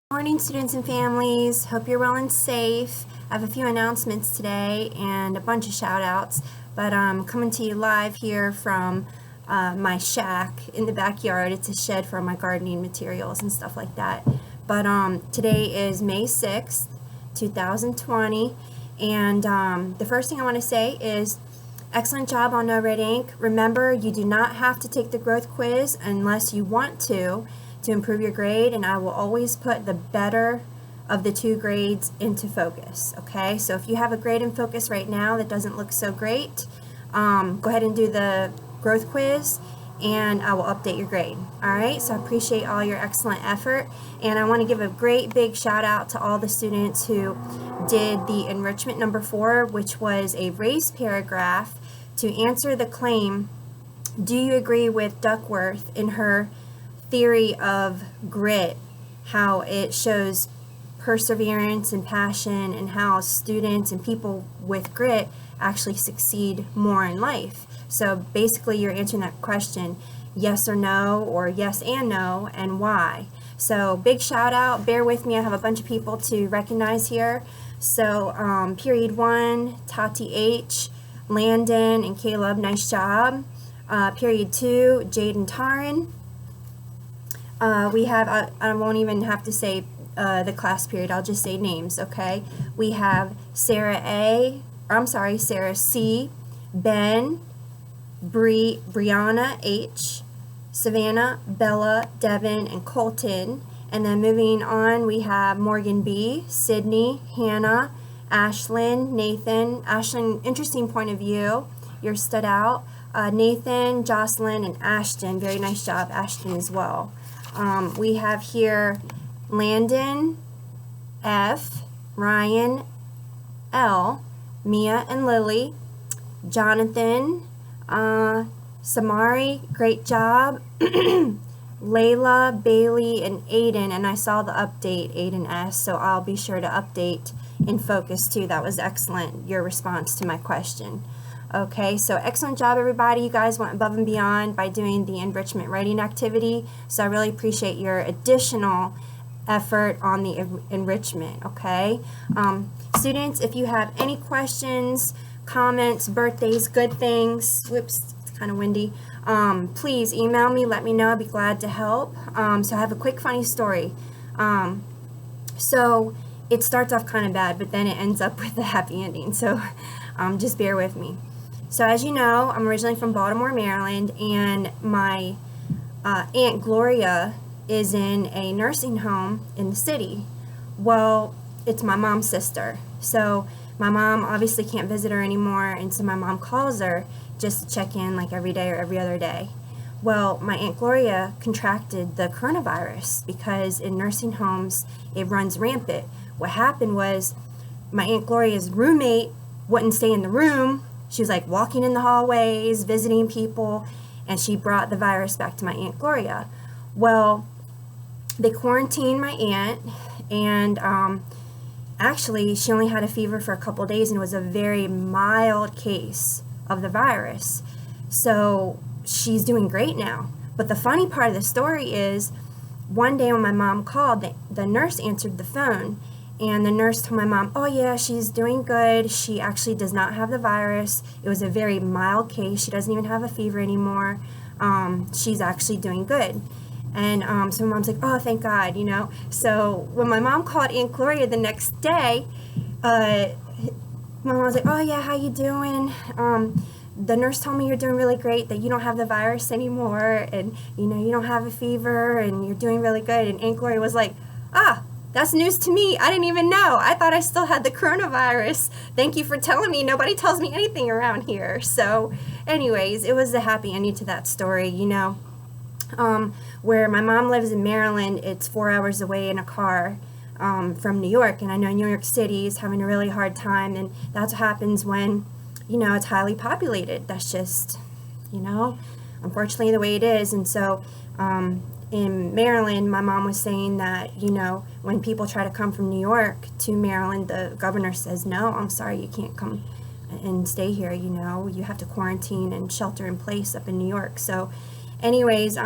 Morning, students and families. Hope you're well and safe. I have a few announcements today and a bunch of shout outs, but I'm coming to you live here from my shack in the backyard. It's a shed for my gardening materials and stuff like that. But today is May 6th, 2020, and the first thing I want to say is excellent job on No Red Ink. Remember, you do not have to take the growth quiz unless you want to improve your grade, and I will always put the better of the two grades into focus. Okay, so if you have a grade in focus right now that doesn't look so great, go ahead and do the growth quiz and I will update your grade. All right, so I appreciate all your excellent effort, and I want to give a great big shout out to all the students who did the enrichment number 4, which was a race paragraph to answer the claim, do you agree with Duckworth in her theory of grit, how it shows perseverance and passion, and how students and people with grit actually succeed more in life. So basically you're answering that question, yes or no, or yes and no, and why. So big shout out, bear with me, I have a bunch of people to recognize here. So period 1, Tati H, Landon and Caleb, nice job. Period 2, Jade and Taran. We have, I won't even have to say the class period, I'll just say names, okay? We have Sarah C, Ben, Brianna H, Savannah, Bella, Devin, and Colton. And then moving on, we have Morgan B, Sydney, Hannah, Ashlyn, Nathan. Ashlyn, interesting point of view, you're stood out. Nathan, Jocelyn, and Ashton, very nice job, Ashton as well. We have here Landon F, Ryan L, Mia and Lily, Jonathan, Samari, great job, Layla, Bailey, and Aiden, and I saw the update, Aiden S, so I'll be sure to update in focus too. That was excellent, your response to my question. Okay, so excellent job everybody. You guys went above and beyond by doing the enrichment writing activity, so I really appreciate your additional effort on the enrichment, okay? Students, if you have any questions, comments, birthdays, good things, whoops, it's kind of windy, please email me, let me know, I'd be glad to help. So I have a quick funny story. So it starts off kind of bad, but then it ends up with a happy ending, so just bear with me. So as you know, I'm originally from Baltimore, Maryland, and my Aunt Gloria is in a nursing home in the city. Well, it's my mom's sister. So my mom obviously can't visit her anymore, and so my mom calls her just to check in like every day or every other day. Well, my Aunt Gloria contracted the coronavirus because in nursing homes, it runs rampant. What happened was my Aunt Gloria's roommate wouldn't stay in the room. She was like walking in the hallways, visiting people, and she brought the virus back to my Aunt Gloria. Well, they quarantined my aunt, and actually she only had a fever for a couple of days, and it was a very mild case of the virus. So she's doing great now. But the funny part of the story is one day when my mom called, the nurse answered the phone, and the nurse told my mom, oh yeah, she's doing good. She actually does not have the virus. It was a very mild case. She doesn't even have a fever anymore. She's actually doing good. And so my mom's like, oh, thank God, you know. So when my mom called Aunt Gloria the next day, my mom was like, oh yeah, how you doing? The nurse told me you're doing really great, that you don't have the virus anymore, and you know, you don't have a fever, and you're doing really good. And Aunt Gloria was like, ah, that's news to me. I didn't even know. I thought I still had the coronavirus. Thank you for telling me. Nobody tells me anything around here. So anyways, it was a happy ending to that story, you know. Where my mom lives in Maryland, it's 4 hours away in a car from New York. And I know New York City is having a really hard time. And that's what happens when, you know, it's highly populated. That's just, you know, unfortunately the way it is. And so in Maryland, my mom was saying that, you know, when people try to come from New York to Maryland, the governor says, no, I'm sorry, you can't come and stay here, you know, you have to quarantine and shelter in place up in New York. So anyways,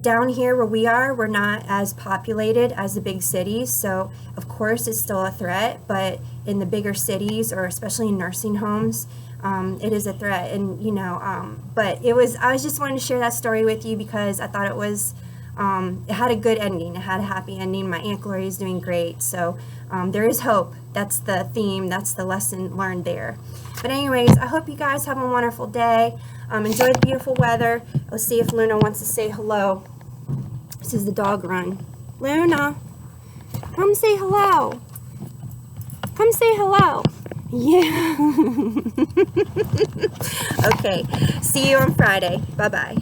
down here where we are, we're not as populated as the big cities, so of course it's still a threat, but in the bigger cities, or especially in nursing homes, it is a threat. And but I was just wanting to share that story with you because I thought it had a good ending. It had a happy ending. My Aunt Gloria is doing great, so there is hope. That's the theme. That's the lesson learned there. But anyways, I hope you guys have a wonderful day. Enjoy the beautiful weather. Let's see if Luna wants to say hello. This is the dog run. Luna, come say hello. Come say hello. Yeah. Okay. See you on Friday. Bye-bye.